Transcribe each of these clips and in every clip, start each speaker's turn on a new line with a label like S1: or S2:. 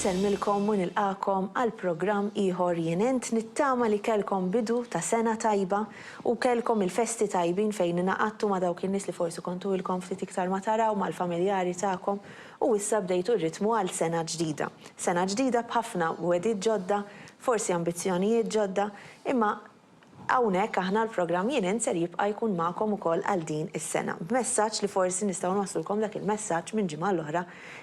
S1: Inselmilkom u nilqakom għal programm ieħor jenent nittama li kelkom bidu ta' sena tajba u kelkom il-festi tajbin fejn naqattu ma' dawk in-nies li forsi kontu ilkom ftit iktar ma taraw mal-familjari tagħkom u issa bdejtu r-ritmu għal sena ġdida. Sena ġdida b'ħafna wedid ġodda, forsi ambizzjonijiet ġodda, imma hawnhekk aħna l-programm jenent ser jibqa' jkun magħkom ukoll għal din is-sena. Messaġġ li forsi nistgħu nwaslulkom dak il-messaġġ minn ġimgħa l-oħra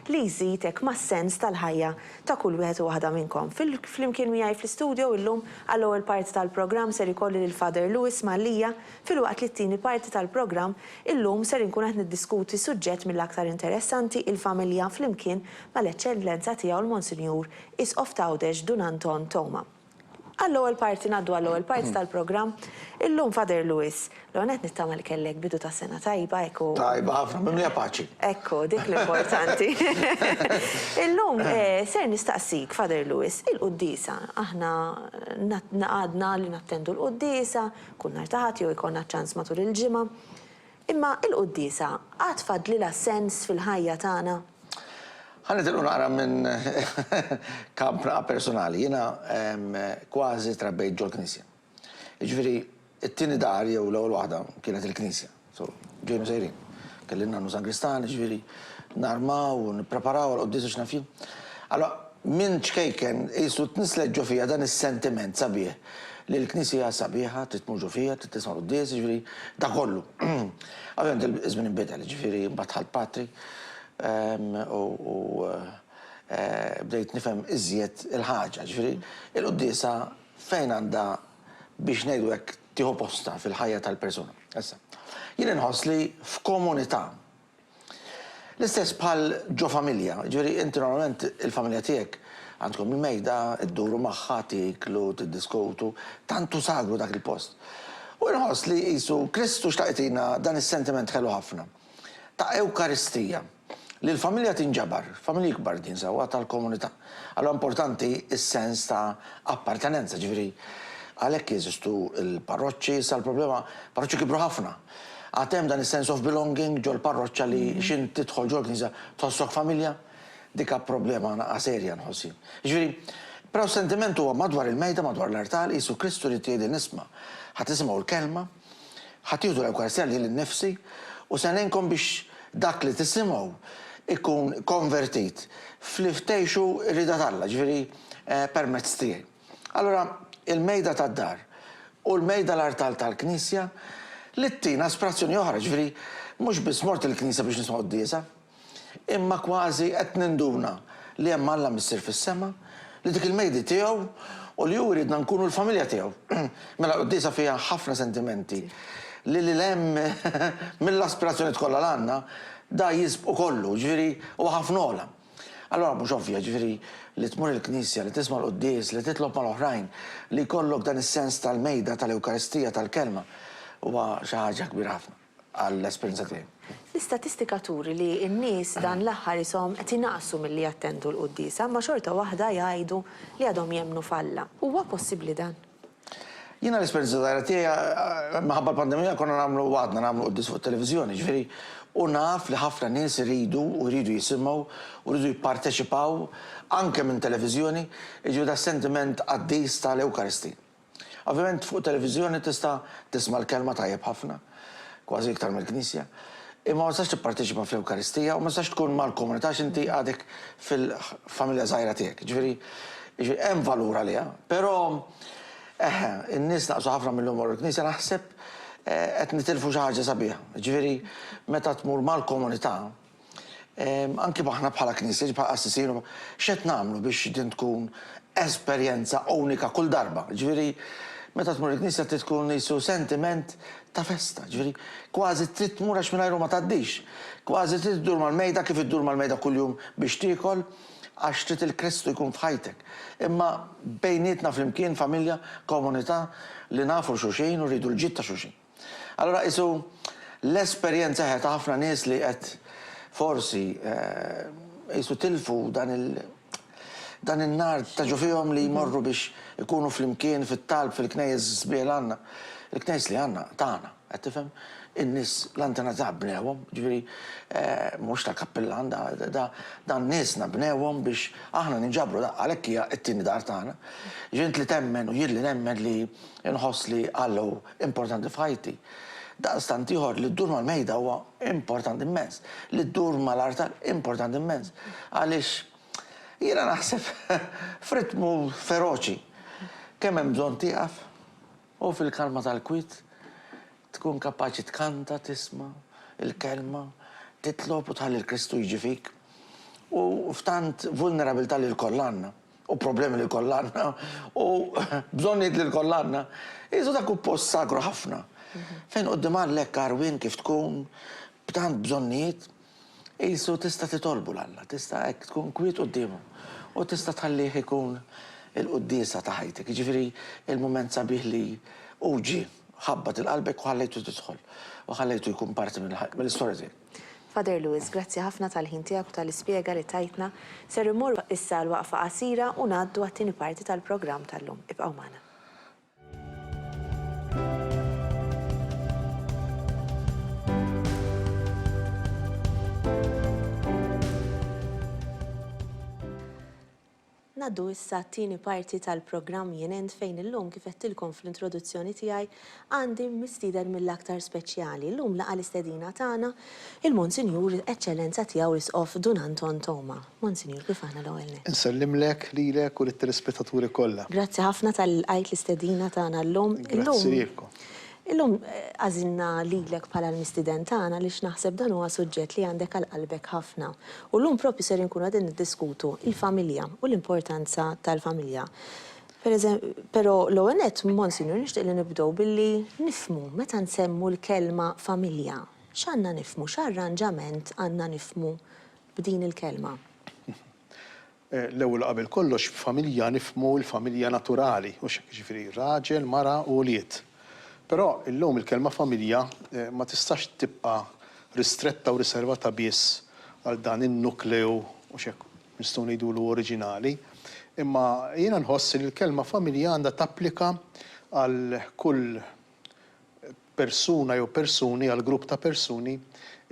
S1: li jżidek mas-sens tal-ħajja ta' kull wieħed u waħda minnkom. Flimkien miegħi fl-istudio illum għall-ewwel parti tal-programm ser ikolli lil Father Lewis Mallija filwaqt li t-tieni parti tal-programm illum ser inkun qed niddiskuti suġġett mill-aktar interessanti il-familja flimkien mal-eċċellenza tiegħu l-Monsinjur Isqof Tgħawdex Dun Anton Toma. Għall-ewwel parti ngħaddu għall-ewwel parti tal-programm. Illum Father Lewis, l-għonet nittama li kellek bidu ta' sena tajba ekku.
S2: Tajba ħafna, mimlija paċi.
S1: Ekku, dik l-importanti. Illum ser nistaqsik, Father Lewis, il-Quddisa. Aħna għadna li nattendu l-Quddisa, kull nhar ta' ħadd jew ikollna ċans matul il-ġimgħa. Imma il-Quddisa għad fadlilha sens fil-ħajja tagħna?
S2: Ħanet naqra minn kampna personali. Jiena kważi trabbejt ġol knisja. Jiġifieri it-tieni dar jew l-ewwel waħda kienet il-Knisja. So ġejnu sejrin. Kelli nannu Sangristan, jiġifieri narmaw u nippreparaw għall-Quddisa x'nafin. Allora minn ċkejken qisu tnisleġġu fija dan is-sentiment sabiħ li l-Knisja sabiħa, trid tmur ġo fija, trid tisma' l-Quddisa, jiġifieri da kollu. Ovvjament il-żmien inbidel, jiġifieri mbagħad ħadd Patri. U bdejt nifhem iżjed il-ħaġa, ġifieri il-Quddisa fejn għandha biex ngħidu hekk tieħu posta fil-ħajja tal-persuna. Issa, jien inħoss li f'komunità l-istess bħal ġo familja, ġifieri inti normalment il-familja tiegħek għandkom il-mejda, idduru magħha tiklu, tiddiskutu, tantu sagru dak il-post. U inħoss li qisu Kristu xtaqtina dan is-sentiment ħelu ħafna ta' Ewkaristija. Li l-familja tinġabar, familji kbar din sewa tal-komunità. Allora importanti is-sens ta' appartenenza, ġifieri għalhekk jeżistu l-parroċċi, sa l-problema parroċċi kibru ħafna. Għatem dan is-sense of belonging ġol parroċċa li xin tidħol ġol knisja tħossok familja, dika problema serja nħossi. Ġifieri, però sentiment huwa madwar il-mejda, madwar l-artal, Isu Kristu li tiedi nisma' ħadd isimgħu l-kelma, ħadd jieħdu l-Ewkaristija li l-nifsi u se ngħinkom biex dak li tisimgħu ikun konvertit fl-iftejxu rida talla, ġifieri permezz tiegħi. Allora, il-mejda tad-dar u l-mejda l-artal tal-Knisja li ttina aspirazzjoni oħra, ġifieri mhux biss mort il-Knisja biex nisma' Quddisa, imma kważi qed ninduna li hemm Alla missier fis-sema, li dik il-mejdi tiegħu u li hu jridna nkunu l-familja tiegħu. Mela Quddisa fiha ħafna sentimenti li l-hemm mill-aspirazzjoni kollha l-għandna da jisbqu kollu, ġifieri u ħafna ola. Allora mhux ovvja, ġifieri li tmur il-Knisja, li tisma' l-Quddies, li titlob mal-oħrajn, li jkollok dan is-sens tal-mejda, tal-Ewkaristija, tal-kelma, huwa xi ħaġa kbira ħafna għall-esperjenza tiegħi.
S1: L-istatistika turi li n-nies dan l-aħħar ishom qed inaqsu milli jattendu l-Quddisa, ma xorta waħda jgħidu li għadhom jemmnu falla. Huwa possibbli dan?
S2: Jiena l-esperjenza żgħira tiegħi minħabba l-pandemija konna nagħmlu Quddis fuq it-televiżjoni, ġifieri u naf li ħafna nies iridu u jridu jisimgħu u jridu jipparteċipaw anke minn televiżjoni, jiġu da sentiment qaddis tal-Ewkaristija. Ovvjament fuq televiżjoni tista' tisma' l-kelma tajjeb ħafna, kważi iktar mill-Knisja, imma ma tistax tipparteċipa fl-Ewkaristija u ma tistax tkun mal-komunità x'inti għadek fil-familja żgħira tiegħek. Ġifieri hemm valur għaliha, però in-nies naqsu ħafna mill-lum l-Knisja naħseb qed nitilfu xi ħaġa sabiħa. Ġifieri meta tmur mal-komunità, anki aħna bħala Knisja, bħala assissin, x'qed nagħmlu biex din tkun esperjenza unika kull darba. Ġifieri meta tmur il-Knisja trid tkun qisu sentiment ta' festa. Ġifieri kważi trid tmur għax mingħajru ma tgħaddix. Kważi trid tiddur mal-mejda kif iddur mal-mejda kuljum biex tiekol għax trid il-Kristu jkun f'ħajtek. Imma bejnietna flimkien familja, komunità li nafu xulxin u rridu l-ġid ta' xulxin. Allora isu l-esperjenza ħed ħafna nies li qed forsi isu tilfu dan in-nar ta' ġo fihom li jmorru biex ikunu flimkien fit-talb fil-knejjes sbieħ għandna. il-knejs li għandna tagħna, qed tifhem? In-nies l-antenati bnewhom, ġifieri mhux tal-kappellan dan niesna bnewhom biex aħna ninġabru għalhekk hija t-tieni dar tagħna. Ġint li temmen u jien li nemmen li inħoss li Allu importanti f'ħajti. Daqstant ieħor li ddur mal-mejda huwa importanti immens, li ddur mal-artar importanti immens. Għaliex jiena naħseb f'ritmu feroċi kemm hemm bżonn tieqaf u fil-kalma tal-kwiet tkun kapaċi tkanta, tisma' il-kelma, titlob u tħalli l-Kristu jiġi fik. U f'tant vulnerabilità li l-kollanna, u problemi li l-kollanna, u bżonniet li l-kollanna, jizu dak u post sagru ħafna. Fejn qoddim għallek Arwin kif tkun, b'tant bżonniet, jizu tista' titolbu l-Alla, tista' hekk tkun kwiet qoddimu, u tista' tħallih ikun il-qudiesa ta' ħajtek. Ġifieri il-mument sabiħ li uġi ħabbat il-qalbek u ħallejtu tidħol u ħallejtu jkun parti mill-istorja tiegħek.
S1: Father Lewis, grazzi ħafna tal-ħin tiegħek u tal-ispjega li tajtna. Ser imur issa l-waqfa qasira u ngħaddu għat-tieni parti tal-programm tal-lum. Ibqgħu magħna. Naddu issa t-tieni parti tal-programm Jenent fejn illum kif qedtilkom fl-introduzzjoni tiegħi għandi mistieden mill-aktar speċjali. Illum laqa l-istedina tagħna il-Monsinjur Eċċellenza tiegħu l-Isqof Dun Anton Toma. Monsinjur, kif aħna l-ewwel net?
S3: Insellimlek lilek u lit-telespettaturi kollha.
S1: Grazzi ħafna tal-qajt l-istedina tagħna llum.
S3: Grazzi lilkom.
S1: Illum għażilna lilek bħala l-mistiden tagħna li naħseb dan huwa suġġett li għandek għal qalbek ħafna. U llum propju ser inkunu qegħdin niddiskutu il-familja u l-importanza tal-familja. Però l-ewwel nett, Monsinjur, nixtieq li nibdew billi nifhmu meta nsemmu l-kelma familja. X'għandna nifhmu, x'arranġament għandna nifhmu b'din il-kelma?
S3: L-ewwel qabel kollox familja nifhmu l-familja naturali, u ġifieri raġel, mara u wlied. Però illum il-kelma familja ma tistax tibqa' ristretta u riservata biss għal dan in-nukleu u xek nistgħu ngħidulu oriġinali, imma jiena nħoss li l-kelma familja għandha tapplika għal kull persuna jew persuni, għal grupp ta' persuni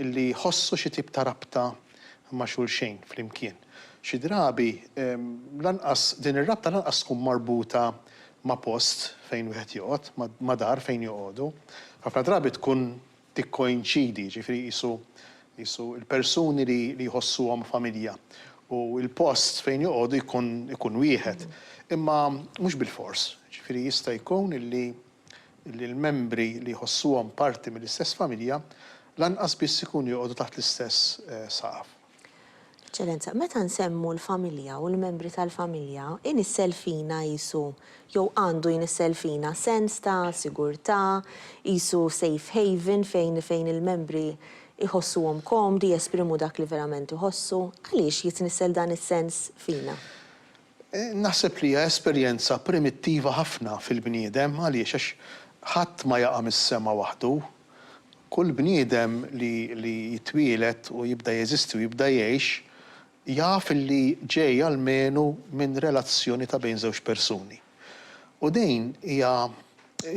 S3: illi jħossu xi tip ta' rabta ma' xulxejn flimkien. Xi drabi lanqas din ir-rabta lanqas tkun marbuta ma' post fejn wieħed joqgħod, ma' dar fejn joqogħdu. Ħafna drabi tkun tikkoinċidi, ġifieri qisu l-persuni li jħossuhom familja u l-post fejn joqogħdu ikun wieħed. Imma mhux bil-fors, ġifieri jista' jkun illi l-membri li jħossuhom parti mill-istess familja lanqas biss ikunu joqogħdu taħt l-istess saqaf.
S1: Eċċellenza, meta nsemmu l-familja u l-membri tal-familja, inisselfina jisu, jew għandu jinisselfina sens ta' sigurtà, jisu safe haven fejn il-membri iħossuhom komdi, jesprimu dak li verament iħossu, għaliex jitnissel dan is-sens fina?
S3: Naħseb li hija esperjenza primittiva ħafna fil-bniedem għaliex għax ħadd ma jaqa' mis-sema waħdu. Kull bniedem li jitwielet u jibda jeżisti u jibda jgħix jaf li ġej almenu minn relazzjoni ta' bejn żewġ persuni. U din hija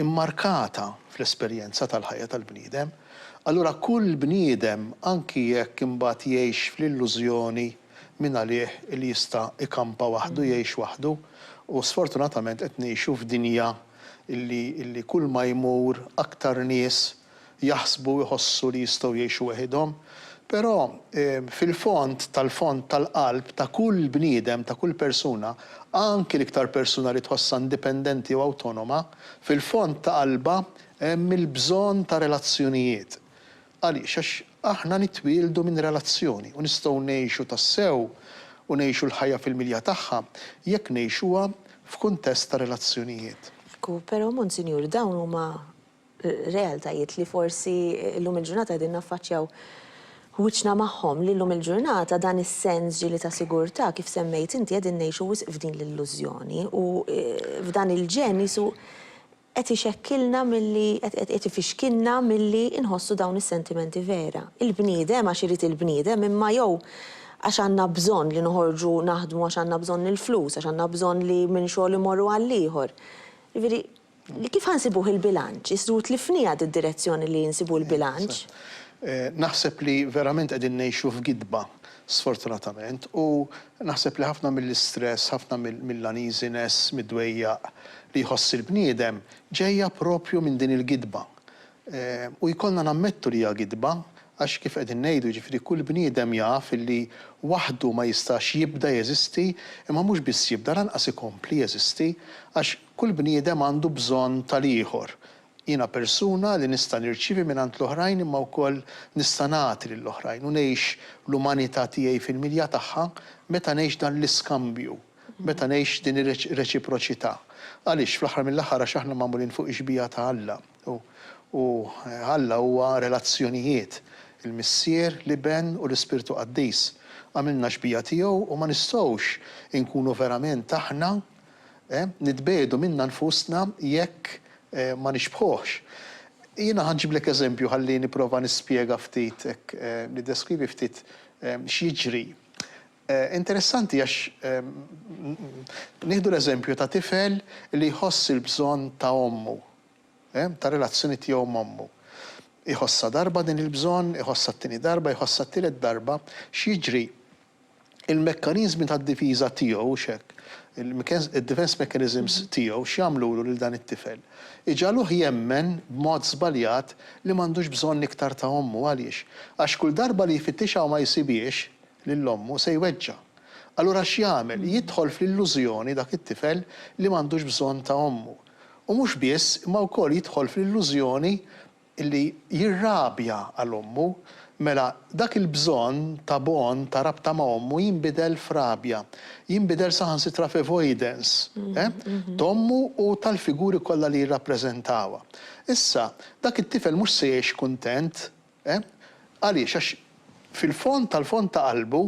S3: immarkata fl-esperjenza tal-ħajja tal-bniedem. Allura kull bniedem anki jekk imbagħad jgħix fl-illużjoni minn għalih li jista' ikampa waħdu jgħix waħdu u sfortunatament qed ngħixu f'dinja illi kull ma jmur aktar nies jaħsbu jħossu li jistgħu jgħixu waħedhom. Però fil-fond tal-qalb ta' kull bniedem, ta' kull persuna, anki l-iktar persuna li tħossa indipendenti u awtonoma, fil-fond ta' qalba hemm il-bżonn ta' relazzjonijiet. Għaliex għax aħna nitwieldu minn relazzjoni u nistgħu ngħixu tassew u ngħixu l-ħajja fil-milja tagħha jekk ngħixuha f'kuntest ta' relazzjonijiet.
S1: Però Monsinjur, dawn huma realtajiet li forsi llum il-ġurnata qegħdin naffaċċjaw wiċċna magħhom li llum il-ġurnata dan is-sens ġieli ta' sigurtà kif semmejt inti qegħdin ngħixu wisq f'din l-illużjoni u f'dan il-ġen isu qed ixekkilna milli qed ifixkilna milli inħossu dawn is-sentimenti vera. Il-bniedem għax irid il-bniedem imma jew għax għandna bżonn li noħorġu naħdmu għax għandna bżonn il-flus, għax għandna bżonn li minn xogħol imorru għal ieħor. Jiġifieri Li kif ħansibuh il-bilanċ? Isru tlifnija d-direzzjoni li jinsibu l-bilanċ?
S3: Naħseb li verament qegħdin ngħixu f'gidba, sfortunatament, u naħseb li ħafna mill-istress, ħafna mill-uneasiness, mid-dwejjaq li jħoss il-bniedem ġejja propju minn din il-gidba. U jkollna nammettu li hija gidba, għax kif qegħdin ngħidu ġifieri kull bniedem jaf illi waħdu ma jistax jibda jeżisti, imma mhux biss jibda lanqas ikompli jeżisti, għax kull bniedem għandu bżonn tal-ieħor. Jiena persuna li nista' nirċievi mingħand l-oħrajn imma wkoll nista' nagħti lill-oħrajn u ngħix l-umanità tiegħi fil-milja tagħha meta ngħix dan l-iskambju, meta ngħix din ir-reċiproċità. Għaliex fl-aħħar mill-aħħar għax aħna magħmulin fuq ix-xbija ta' Alla. U Alla huwa relazzjonijiet, il-Missier, l-Iben u l-Ispirtu Qaddis. Għamilna xbija tiegħu u ma nistgħux inkunu verament aħna nitbedu minna nfusna jekk ma nixbħuħx. Jiena ħanġiblek eżempju ħalli nipprova nispjega ftit li deskrivi ftit x'jiġri. Interessanti għax nieħdu l-eżempju ta' tifel li jħoss il-bżonn ta' ommu, ta' relazzjoni tiegħu m'ommu. Iħossa darba din il-bżonn, iħossa t-tieni darba, iħossa t-tielet darba, x'jiġri il-mekkaniżmi tad-difiża tiegħu x'hekk, il-defense mechanisms tiegħu x'jagħmlulu lil dan it-tifel. Iġaluh jemmen b'mod żbaljat li m'għandux bżonn iktar ta' ommu għaliex. Għax kull darba li jfittixha u ma jsibiex lill-ommu se jweġġa'. Allura x'jagħmel? Jidħol fl-illużjoni dak it-tifel li m'għandux bżonn ta' ommu. U mhux biss, imma wkoll jidħol fl-illużjoni illi jirrabja għal-ommu, mela dak il-bżonn ta' bon ta' rabta ma' ommu jinbidel f'rabja, jinbidel saħansitra f'avoidance, t'ommu u tal-figuri kollha li jirrappreżentawha. Issa, dak it-tifel mhux se jgħix kuntent, għaliex għax fil-fond tal-fond ta' qalbu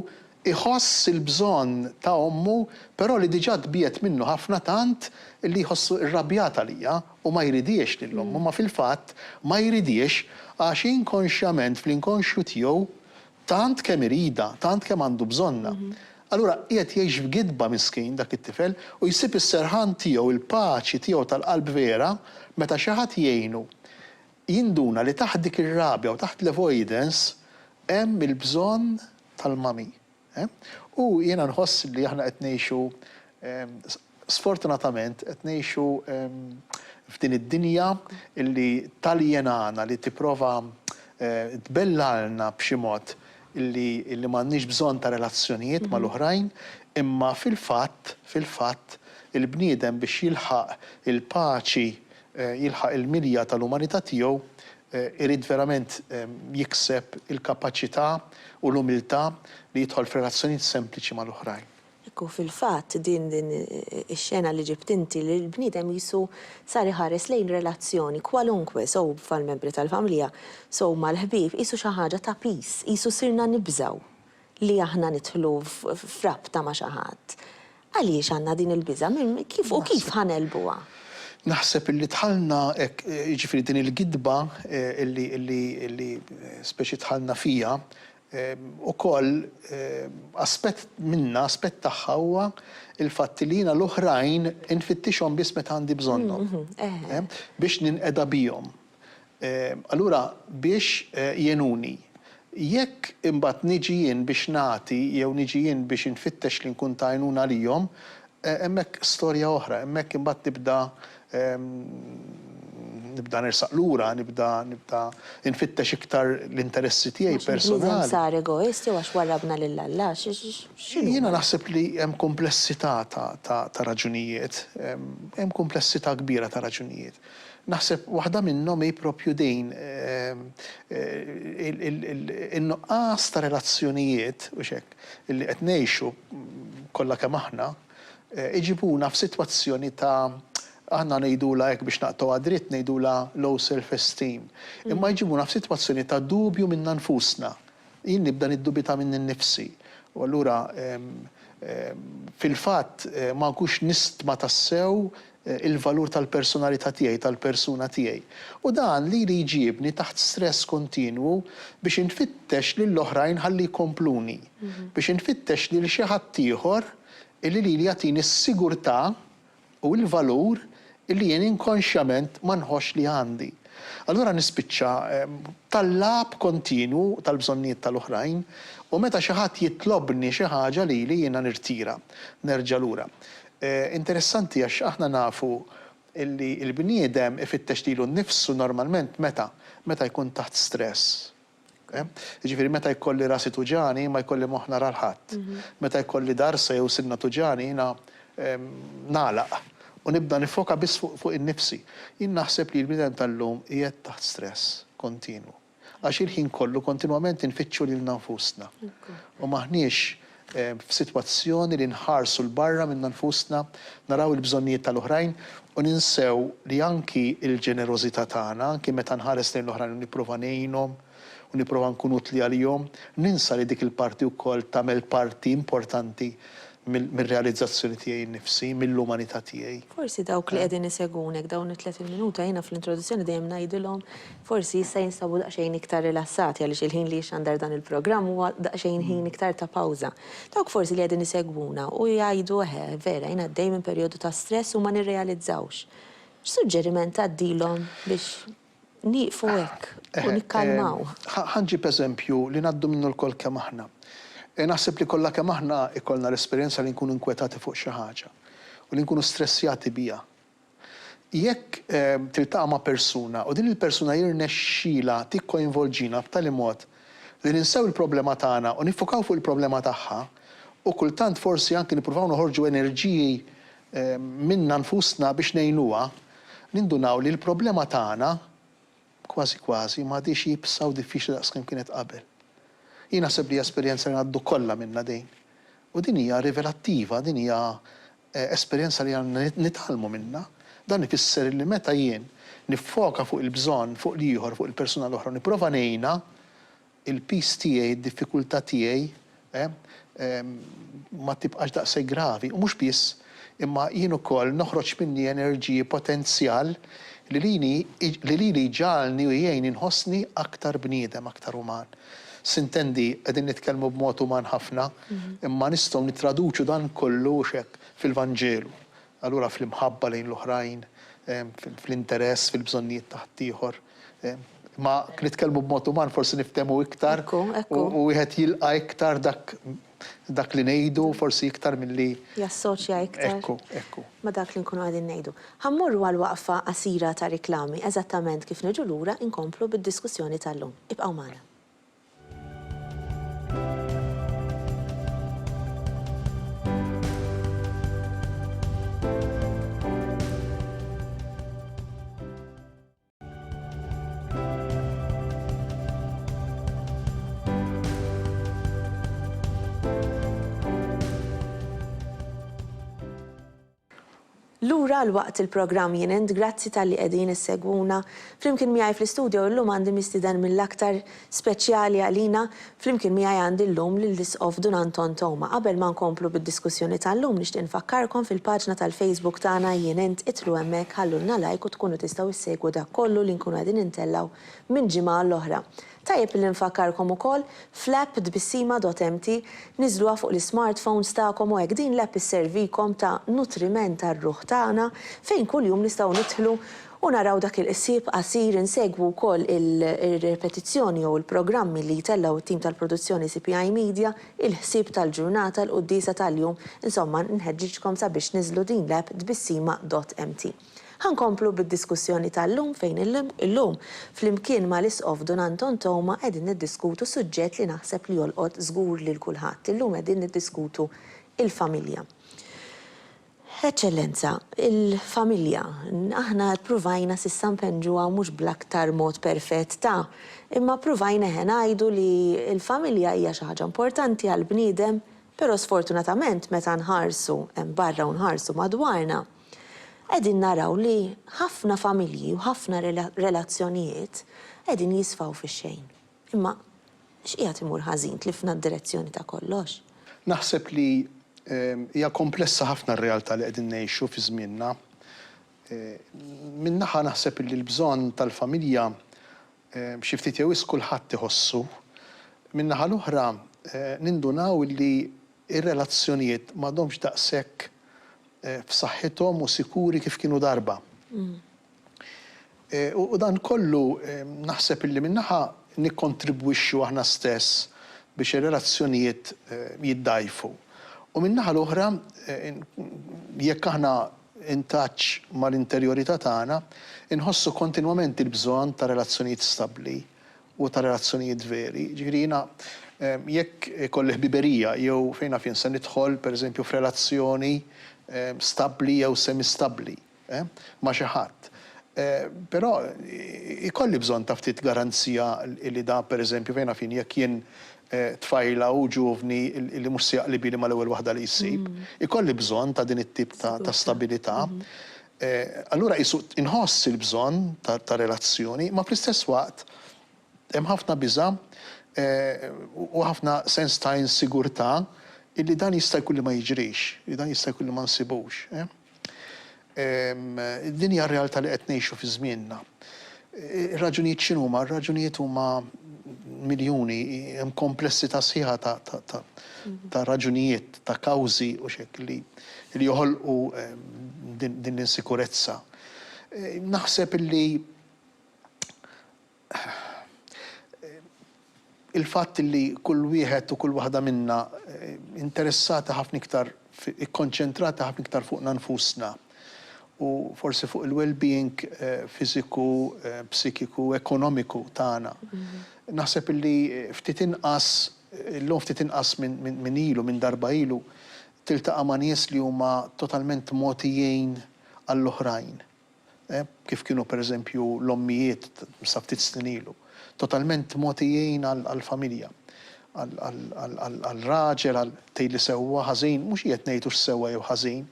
S3: iħoss il-bżonn ta' ommu, però li diġà tbiet minnu ħafna tant li jħossu irrabjata lija u ma jridiex lill-ommu, ma fil-fatt ma jridiex għax inkonxjament fl-inkonxju tiegħu tant kemm irida, tant kemm għandu bżonna. Allura qiegħed jgħix f'gidba miskin dak it-tifel u jsib is-serħan tiegħu, il-paċi tiegħu tal-qalb vera meta xi ħadd jgħinu. Jinduna li taħt dik ir-rabja u taħt l-avoidance hemm il-bżonn tal-mami. U jiena nħoss li aħna qed ngħixu sfortunatament qed ngħixu f'din id-dinja illi taljenana li tipprova tbellalna b'xi mod illi m'għandniex bżonn ta' relazzjonijiet mal-oħrajn, imma fil-fatt il-bniedem biex jilħaq il-paċi, jilħaq il-milja tal-umanità tiegħu irid verament jikseb il-kapaċità u l-umiltà li jidħol f'relazzjonijiet sempliċi mal-oħrajn.
S1: Ekku fil-fatt din ix-xena li ġibt inti li l-bniedem jisu sar iħares lejn relazzjoni kwalunkwe sow mal-membri tal-familja, sow mal-ħbieb, jisu xi ħaġa ta' peace, jisu sirna nibżaw li aħna nidħlu f'rabta ma' xi ħadd. Għaliex għandna din il-biża' kif ħanelbuha?
S3: Naħseb illi tħallna jiġifieri din il-gidba illi speċi tħallna fija ukoll aspett tagħha huwa il-fatt li jiena l-oħrajn infittixhom biss meta għandi bżonnhom biex ninqeda bihom. Allura biex jenuni. Jekk imbagħad niġi jien biex nagħti jew niġi jien biex infittex li nkun ta' għajnuna lihom, hemmhekk storja oħra, hemmhekk imbagħad nibda nersaq lura, nibda nfittex iktar l-interessi tiegħi personali.
S1: Sar egoisti għax warrabna lil Alla.
S3: Jiena naħseb li hemm komplessità ta' raġunijiet, hemm komplessità kbira ta' raġunijiet. Naħseb waħda minnhom hi proprju din in-nuqqas ta' relazzjonijiet u hekk illi qed ngħixu kollha kemm aħna iġibuna f'sitwazzjoni ta' aħna ngħidula hekk biex naqtgħuha dritt ngħidula low self-esteem. Imma jġibuna f'sitwazzjoni ta' dubju minna nfusna. Jien nibda niddubita minn innifsi. U allura fil-fatt ma nkunx nistma' tassew il-valur tal-personalità tiegħi, tal-persuna tiegħi. U dan li jġibni taħt stress kontinwu biex infittex lill-oħrajn ħalli jkompluni. Biex infittex lil xi ħadd ieħor illi li jagħtini s-sigurtà u l-valur illi jien inkonxjament ma nħoss li għandi. Allura nispiċċa tal-lab kontinu tal-bżonnijiet tal-oħrajn u meta xi ħadd jitlobni xi ħaġa li jiena nirtira, nerġa' lura. Interessanti għax aħna nafu illi l-bniedem ifittex lilu nnifsu normalment meta jkun taħt stress. Ġifieri meta jkolli rasi tuġani ma jkolli moħħ nara l-ħadd. Meta jkolli darsa jew sinna tuġani jiena nagħlaq u nibda nifoka biss fuq in-nifsi. Jien naħseb li l-bniedem tal-lum qiegħed taħt stress kontinu. Għax il-ħin kollu kontinwament infittxu lilna nfusna. U maħniex f'sitwazzjoni li nħarsu l-barra minn nfusna, naraw il-bżonnijiet tal-oħrajn u ninsew li anki il-ġenerożità tagħna, anki meta nħares lejn l-oħrajn u nipprova ngħinhom u nipprova nkun utli għalihom, ninsa li dik il-parti wkoll tagħmel parti importanti mill-realizzazzjoni tiegħi nnifsi, mill-umanità tiegħi.
S1: Forsi dawk li qegħdin isegwunek dawn it-30 minuta jiena fl-introduzzjoni dejjem ngħidilhom forsi issa jinsabu daqsxejn iktar rilassati għaliex il-ħin li xandar dan il-programm huwa daqsxejn ħin iktar ta' pawża. Dawk forsi li qegħdin isegwuna u jgħidu vera jiena għaddej minn perjodu ta' stress u ma nirrealizzawx. X'suġġeriment għaddilhom biex nieqfu hekk u nikkalmaw?
S3: Ħanġib eżempju li ngħaddu minnu l-kol kemm aħna. Naħseb li kollha kemm aħna ikollna l-esperjenza li nkunu inkwetati fuq xi ħaġa u li nkunu stressjati biha. Jekk tiltaqa' ma' persuna u din il-persuna jirnexxila tikkoinvolġina b'tali mod li ninsew il-problema tagħna u nifokaw fuq il-problema tagħha u kultant forsi anke nippruvaw noħorġu enerġiji minna nfusna biex ngħinuha, nindunaw li l-problema tagħna kważi kważi m'għadix jibsa u diffiċli daqskemm kienet qabel. Jien naħseb li esperjenza li għaddu kollha minna dejn. U din hija rivelattiva, din hija esperjenza li għandna nitalmu minna. Dan ifisser li meta jien niffoka fuq il-bżonn, fuq l-ieħor, fuq il-persuna l-oħra, nipprova ngħinha il-peace tiegħi, id-diffikultà tiegħi ma tibqax daqshekk gravi. U mhux biss, imma jien ukoll noħroġ minni enerġiji potenzjal li li ġalni u jgħin inħossni aktar bniedem, aktar uman. Sintendi qegħdin nitkellmu b'mod uman ħafna, imma nistgħu nittraduċu dan kollu hekk fil-Vanġelu. Allura fl-imħabba lejn l-oħrajn, fl-interess, fil-bżonnijiet taħt ieħor. Ma nitkellmu b'mod uman forsi niftehmu iktar u wieħed jilqa' iktar dak li ngħidu forsi iktar milli
S1: jassoċja iktar.
S3: Ekku.
S1: Ma dak li nkunu qegħdin ngħidu. Ħammorru għal waqfa qasira ta' riklami eżattament kif niġu lura inkomplu bid-diskussjoni tal-lum. Ibqgħu magħna. Lura l-waqt il-programm Jenent, grazzi tal-li qegħdin issegwuna. Flimkien miegħi fl-istudio llum għandi mistieden mill-aktar speċjali għalina, flimkien miegħi għandi llum lill-Isqof Dun Anton Toma. Qabel ma nkomplu bid-diskussjoni tal-lum nixtieq nfakkarkom fil-paġna tal-Facebook tagħna Jenent itlu hemmhekk ħallulna like u tkunu tistgħu issegwu dak kollu li nkunu qegħdin intellaw minn ġimgħa l-oħra. Tajjeb li nfakkarkom ukoll fl-app dbissima.mt niżluha fuq l-smartphones tagħkom u hekk din l-app isservikom ta' nutriment tar-ruħ tagħna fejn kuljum nistgħu nidħlu u naraw dak il-qsieb qasir insegwu wkoll il-repetizzjoni jew il-programmi li jtellaw it-tim tal-produzzjoni CPI Media, il-ħsieb tal-ġurnata l-qudiesa tal-jum, insomma nħeġġiġkom sabiex niżlu din l-app dbissima.mt. Ħankomplu bid-diskussjoni tal-lum fejn illum flimkien ma l-Isqof Dun Anton Toma qegħdin niddiskutu suġġett li naħseb li jolqot żgur lil kulħadd. Illum qegħdin niddiskutu il-familja. Eċċellenza, il-familja, aħna ppruvajna s'issa npenġuha mhux bl-aktar mod perfett imma ppruvajna ngħidu li l-familja hija xi ħaġa importanti għall bniedem, però sfortunatament meta nħarsu hemm barra u nħarsu madwarna qegħdin naraw li ħafna familji u ħafna relazzjonijiet qegħdin jisfaw fix-xejn. Imma x'qiegħed imur ħażin tlifna d-direzzjoni ta' kollox?
S3: Naħseb li hija komplessa ħafna r-realtà li qegħdin ngħixu fi żmienna. Min naħa naħseb li l-bżonn tal-familja xi ftit jew kulħadd iħossu. Min naħa l-oħra nindunaw li r-relazzjonijiet m'għadhomx daqshekk f'saħħithom u sikuri kif kienu darba. U dan kollu naħseb illi minnaħa nikkontribwixxu aħna stess biex ir-relazzjonijiet jiddajfu. U minnaħa l-oħra, jekk aħna intaċ mal-interjorità tagħna, inħossu kontinwament il-bżonn ta' relazzjonijiet stabbli u ta' relazzjonijiet veri. Ġifieri jiena jekk ikolli ħbiberija jew fejn fin se nidħol pereżempju f'relazzjoni stabbli jew semi-stabbli ma' xi ħadd. Però ikolli bżonn ta' ftit garanzija li da pereżempju fejn fin jekk jien tfajla u ġuvni li mhux se jaqlibi li mal-ewwel waħda li jsib, ikolli bżonn ta' din it-tip ta' stabilità. Allura qisu inħoss il-bżonn ta' relazzjoni, ma fl-istess waqt hemm ħafna biża' u ħafna sens ta' insigurtà illi dan jista' jkun li ma jiġrix, li dan jista' jkun li ma nsibux. Din hija r-realtà li qed ngħixu fi żmienna. Ir-raġunijiet x'inhuma? Ir-raġunijiet huma miljuni, hemm komplessità sħiħa ta' raġunijiet, ta' kawżi u xek li joħolqu din l-insikurezza. Naħseb li il-fatt li kull wieħed u kull waħda minna interessata ħafna iktar, ikkonċentrata ħafna iktar fuqna nfusna u forsi fuq il-well-being fiżiku, psikiku, ekonomiku tagħna. Naħseb li ftit inqas minn ilu, minn darba ilu, tiltaqa' ma' nies li huma totalment mogħtijin għall-oħrajn. Kif kienu pereżempju l-ommijiet sa ftit snin ilu. Totalment mogħtijin għall-familja, għall-raġel, għal-tejli sewwa ħażin, mhux qiegħed ngħidu x'sewwa jew ħażin,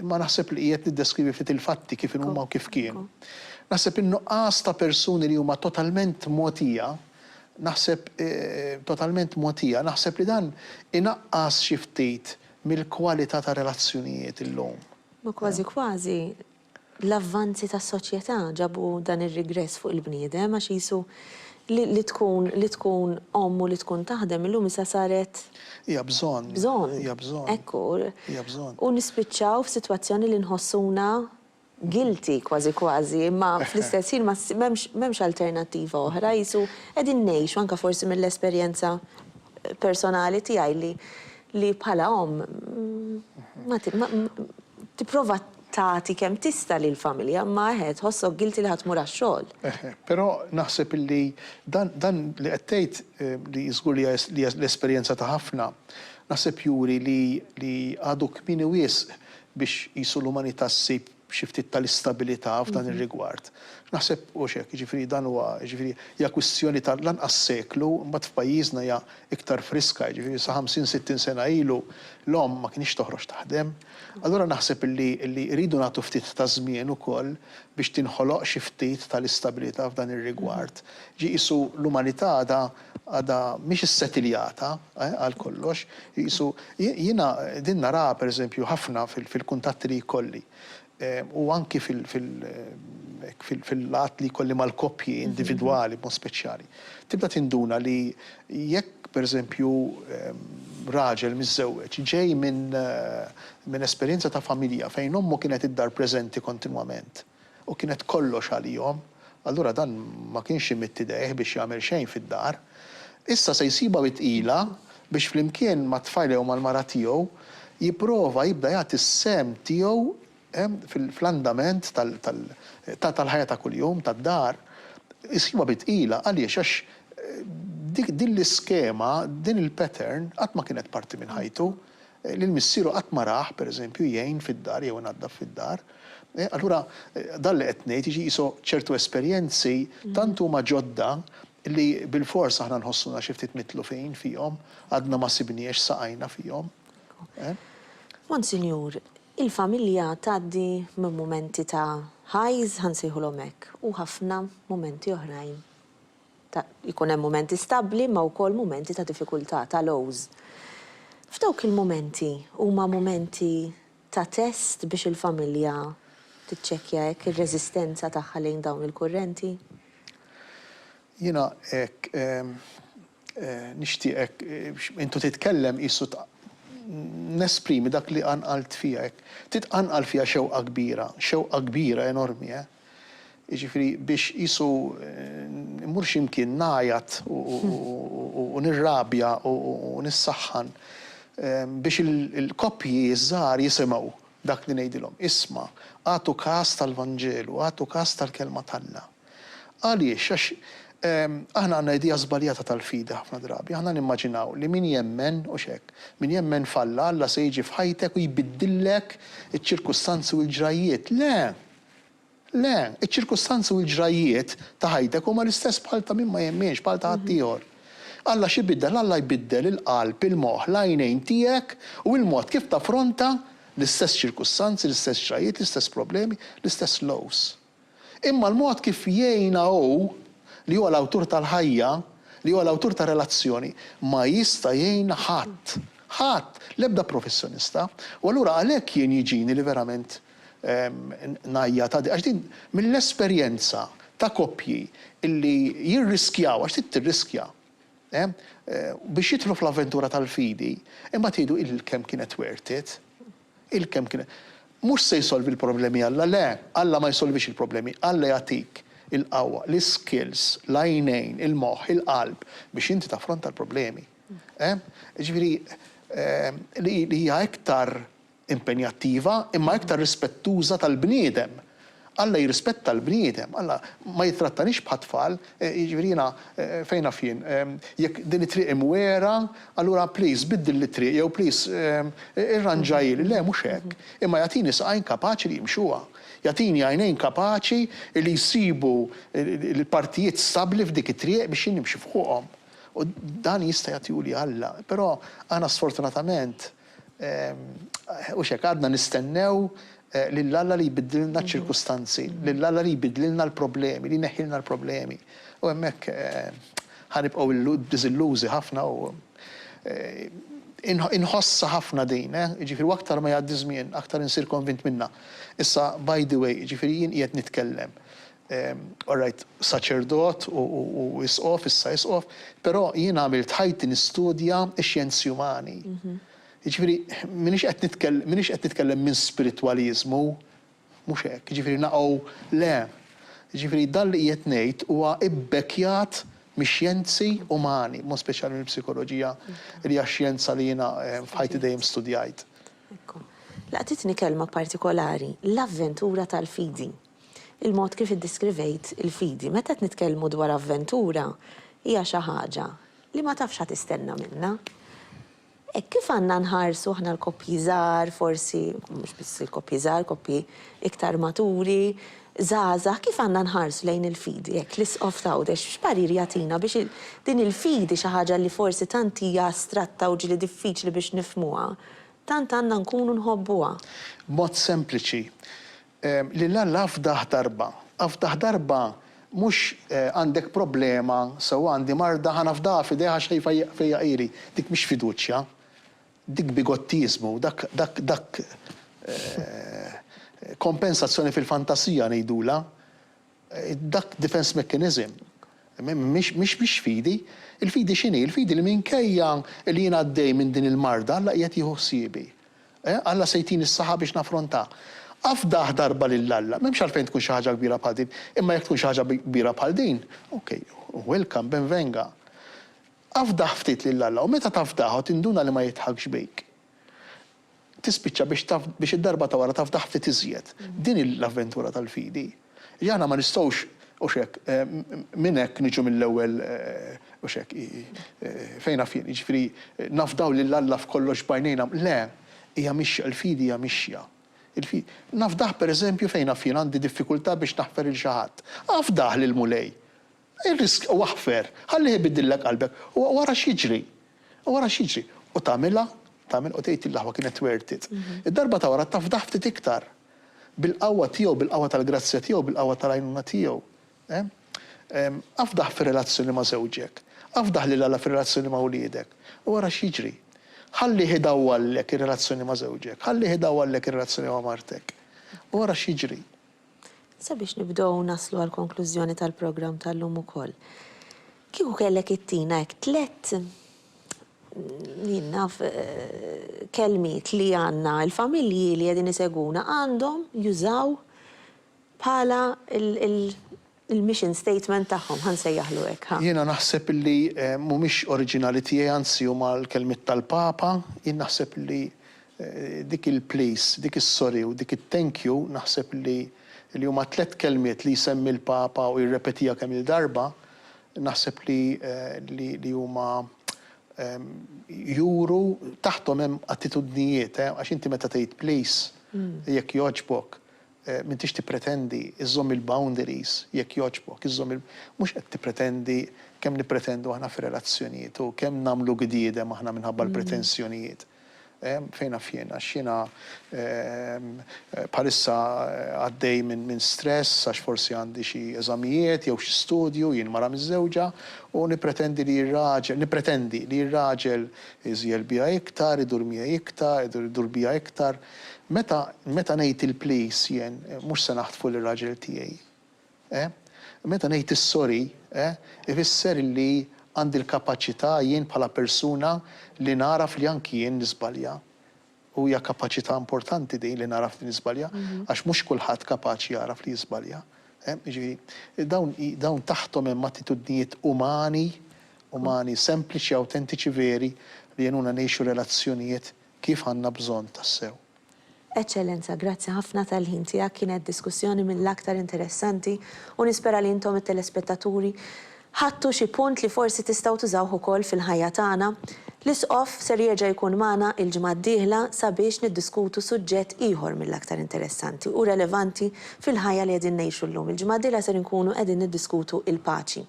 S3: imma naħseb li qiegħed niddeskrivi ftit il-fatti kif huma u kif kienu. Naħseb in-nuqqas ta' persuni li huma totalment mogħtija, naħseb li dan inaqqas xi ftit mill-kwalità ta' relazzjonijiet illum.
S1: Ma kważi l-avvanzi tas-soċjetà ġabu dan ir-rigress fuq il-bniedem għax jisu li tkun ommu li tkun taħdem illum issa saret
S3: Hija bżonn.
S1: Ekku.
S3: Hija bżonn.
S1: U nispiċċaw f'sitwazzjoni li nħossuna guilty kważi, imma fl-istess ħin m'hemmx alternattiva oħra jisu qegħdin ngħixu anke forsi mill-esperjenza personali tiegħi li bħala tipprova tagħti kemm tista' lill-familja, ma tħossok guilty li ħadd tmur għax-xogħol.
S3: Però naħseb illi dan li qed tgħid li żgur li l-esperjenza ta' ħafna, naħseb juri li għadu kmieni wisq biex qisu l-umanità ssib xi ftit tal-istabilità f'dan ir-rigward. Naħseb u xek, ġifieri dan huwa hija kwistjoni tal-lanqas seklu, mbagħad f'pajjiżna hija iktar friska, ġifieri sa 50-60 sena ilu l-om ma kienx toħroġ taħdem. Allura naħseb illi rridu nagħtu ftit ta' żmien ukoll biex tinħoloq xi ftit tal-istabilità f'dan ir-rigward. Qisu l-umanità għadha mhix issettiljata għal kollox, jiena din nara pereżempju ħafna fil-kuntatti li jkolli. U anki fil-lat li kolli mal-koppji individwali, mod speċjali. Tibda tinduna li jekk, per eżempju, raġel miżżewweġ ġej minn esperjenza ta' familja fejn ommu kienet id-dar preżenti kontinwament u kienet kollox għalihom, allura dan ma kienx imittidejh biex jagħmel xejn fid-dar. Issa se jsiba bitqila biex flimkien ma' tfajla u mal-mara tiegħu jipprova jibda jagħti s-sem tiegħu fl-andament tal-ħajja ta' kuljum, tad-dar, jisiba bitqila għaliex għax din l-iskema, din il-pattern qatt ma kienet parti minn ħajtu, li l-missieru qatt ma raħ, pereżempju, jgħin fid-dar jew inaddaf fid-dar. Allura dan li qed ngħid jiġi qisu ċertu esperjenzi tant huma ġodda li bil-fors aħna nħossuna xi ftit mitlu fejn fihom, għadna ma sibniex saqajna fihom.
S1: Monsinjur, il-familja tgħaddi minn mumenti ta' highs ħansejħulhom hekk u ħafna mumenti oħrajn. Ikun hemm mumenti stabbli ma wkoll mumenti ta' diffikultà, ta' lows. F'dawk il-mumenti huma mumenti ta' test biex il-familja tiċċekkja hekk ir-reżistenza tagħha lejn dawn il-kurrenti?
S3: Jiena hekk nixtieqek intu titkellem qisu nesprimi dak li anqalt fija. Titqanqal fija xewqa kbira enormi. Jiġifieri biex jisu mur x'imkien ngħajat u nirrabja u nissaħħan biex il-koppji żgħar jisimgħu dak li ngħidilhom. Isma' għatu każ tal-Vanġelu, għatu każ tal-kelma t'Alla. Għaliex għax aħna għandna idea żbaljata tal-fidi ħafna drabi. Aħna nimmaġinaw li min jemmen u xek, min jemmen falla Alla se jiġi f'ħajtek u jbiddillek iċ-ċirkustanzi u l-ġrajiet. Le, iċ-ċirkustanzi u l-ġrajiet ta' ħajtek huma l-istess bħal ta' min ma jemmenx, bħal ta' ħadd ieħor. Alla x'biddel, Alla jbiddel il-qalb, il-moħħ, l-għajnejn tiegħek u l-mod kif taffronta l-istess ċirkustanzi, l-istess ġrajiet, l-istess problemi, l-istess lows. Imma l-mod kif jgħinna li huwa l-awtur tal-ħajja, li huwa l-awtur ta' relazzjoni, ma jista' jgħinna ħadd, l-ebda professjonista, u allura għalhekk jien jiġini li verament najja ta' għax din mill-esperjenza ta' koppji illi jirriskjaw, għax tirriskja, biex jidħlu fl-avventura tal-fidi, imma tgħidu il-kemm kienet worth it, il-kemm kienet. Mhux se jsolvi l-problemi Alla, le, Alla ma jsolvix il-problemi, Alla jagħtik il-qawwa, l-skills, l-għajnejn, il-moħħ, il-qalb biex inti taffronta l-problemi. Ġifieri li hija iktar impenjattiva imma iktar rispettuża tal-bniedem. Alla jirrispetta l-bniedem, Alla ma jitrattanix bħat-tfal, ġifieri jiena fejn fien, jekk din it-triq imwera, allura please biddil li-triq jew please irranġajli, le mhux hekk. Imma jagħtini saqajn kapaċi li jimxuha. Jagħtini għajnejn kapaċi li jsibu l-partijiet stabbli f'dik it-triq biex nimxi fuqhom. U dan jista' jagħtihuli Alla, però aħna sfortunatament u xek għadna nistennew lill-Alla li jbiddilna ċ-ċirkustanzi, lill-Alla li jbiddilna l-problemi, li neħilna l-problemi. U hemmhekk ħanibqgħu diżillużi ħafna u inħossa ħafna din, ġifieri aktar ma jgħaddi żmien, aktar insir konvint minna. Issa, by the way, ġifieri jien qiegħed nitkellem. All right, saċerdot u isqof, issa isqof, però jien għamilt ħajti nistudja x-xjenzi umani. Ġifieri minix qed nitkellem minn spiritwaliżmu, mhux hekk, ġifieri naqgħu le. Ġifieri dan li qiegħed ngħid huwa ibbekjat mix-xjenzi umani, mod speċjali mill-psikoloġija li hija xjenza li jiena f'ħajti dejjem studjajt.
S1: Laqtitni kelma partikolari, l-avventura tal-fidi. Il-mod kif iddiskrivejt il-fidi. Meta qed nitkellmu dwar avventura hija xi ħaġa li ma tafx tistenna minnha. Kif għandna nħarsu aħna l-koppji żgħar, forsi mhux biss il-koppji żgħar, koppji iktar maturi, żgħażagħ, kif għandna nħarsu lejn il-fidi, hekk l-isqof tgħudex x'parir jagħtina biex din il-fidi xi ħaġa li forsi tant hija astratta u ġieli diffiċli biex nifhmuha, tant għandna nkunu nħobbuha.
S3: Mod sempliċi. Lill-Alla afdaħ darba mhux għandek problema, sew għandi marda ħanafdaha f'idejha xejn fejja qiri, dik mhix fiduċja, dik bigottizmu, dak kompensazzjoni fil-fantasija ngħidula, dak defense mechanism. Mhix fidi, il-fidi x'inhi? Il-fidi li minkejja li jien għaddej minn din il-marda Alla qiegħed jieħu ħsiebi. Alla se jtini s-saħħa biex naffronta. Afdaħ darba lill-Alla, m'hemmx għalfejn tkun xi ħaġa kbira bħal din, imma jekk tkun xi ħaġa kbira bħal din, okay, welcome, benvenga. Afdaħ ftit lill-Alla, u meta tafdaħ u tinduna li ma jitħakx bejk. Tispiċċa biex id-darba ta' wara tafdaħ ftit iżjed. Din l-avventura tal-fidi. Jana ma nistgħux u xek, minn hekk niġu mill-ewwel u xek, fejna fien, jiġifieri nafdaw lill-Alla f'kollox bajnejna. Le, hija mixja, il-fidi hija mixja. Nafdaħ pereżempju fejn fien għandi diffikultà biex naħfer il xi ħadd. Afdaħ lil mulej. Ir-risk u aħfer, ħalli jbiddillek qalbek. U wara x'jiġri. U tagħmilha, u tgħid il-laħwa kienet worth it. Id-darba ta' wara tafdaħ ftit iktar. Bil-qawwa tiegħu, bil-qawwa tal-grazzja tiegħu, bil-qawwa tal-għajnuna tiegħu. Afdaħ fir-relazzjoni ma' żewġek. Afdaħ lill-Alla fir-relazzjoni ma' wliedek. U wara x'jiġri. Ħalli ħidawwallek ir-relazzjoni ma' żewġek, ħalli ħidawwallek ir-relazzjoni ma' martek. U wara x'jiġri.
S1: Sabiex nibdew naslu għall-konklużjoni tal-programm tal-lum ukoll. Kieku kellek ittina hekk tliet kelmiet li għandna il-familji li qegħdin iseguna għandhom jużaw bħala il-mission statement tagħhom ħansejjaħlu hekk.
S3: Jiena naħseb li mhumiex oriġinali tiegħi anzi huma l-kelmiet tal-Papa, jien naħseb li dik il-please, dik is-sorry u dik it-thank you naħseb li huma 3 kelmiet li jsemmi l-Papa u jirrepetija kemm il-darba, naħseb li huma juru taħtom hemm attitudnijiet, għax inti meta tgħid please jekk jogħġbok m'intix tippretendi iżżomm il-boundaries jekk jogħġbok, mhux qed tippretendi kemm nippretendu aħna fir-relazzjonijiet u kemm nagħmlu gdiedem aħna minħabba l-pretensjonijiet. Fejna fjena, xina parissa għaddej minn stress, għax forsi għandi xi eżamijiet, jew xi studju, jien mara miż-żewġa, u nipretendi li r-raġel iżjel bija iktar, idur mija iktar, idur bija iktar. Meta ngħid il-please jien, mhux se naħtfu l-raġel tiegħi. Meta ngħid is-sorry, ifisser li għandi l-kapaċità jien bħala persuna li naraf li anki jien nisbalja. U hija kapaċità importanti din li naraf li nisbalja, għax mhux kulħadd kapaċi jaraf li jisbalja. Dawn taħtom hemm attitudnijiet umani, sempliċi, autentiċi, veri li jenuna ngħixu relazzjonijiet kif għandna bżonn tassew.
S1: Eċċellenza, grazzi ħafna tal-ħin tiegħek, kienet diskussjoni mill-aktar interessanti u nispera li intom it-telespettaturi ħattu xi punt li forsi tistgħu tużawh ukoll fil-ħajja tagħna. L-isqoff ser jerġa' jkun magħna il-ġimgħa d-dieħla sabiex niddiskutu suġġett ieħor mill-aktar interessanti u relevanti fil-ħajja li qegħdin ngħixu llum. Il-ġimgħa d-dieħla ser inkunu qegħdin niddiskutu il-paċi.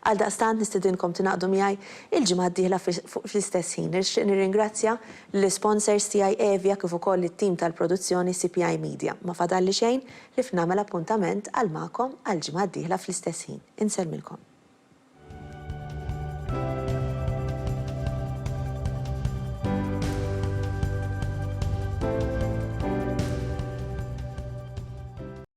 S1: Għaldaqstant nistidinkom tingħaqdu miegħi il-ġimgħa d-dieħla fl-istess ħin. Nirringrazzja l-sponsors tiegħi Evja kif ukoll it-tim tal-produzzjoni CPI Media. Ma fadalli xejn li f'nagħmel appuntament għal magħkom għal ġimgħa d-dieħla fl-istess ħin. Insellmilkom.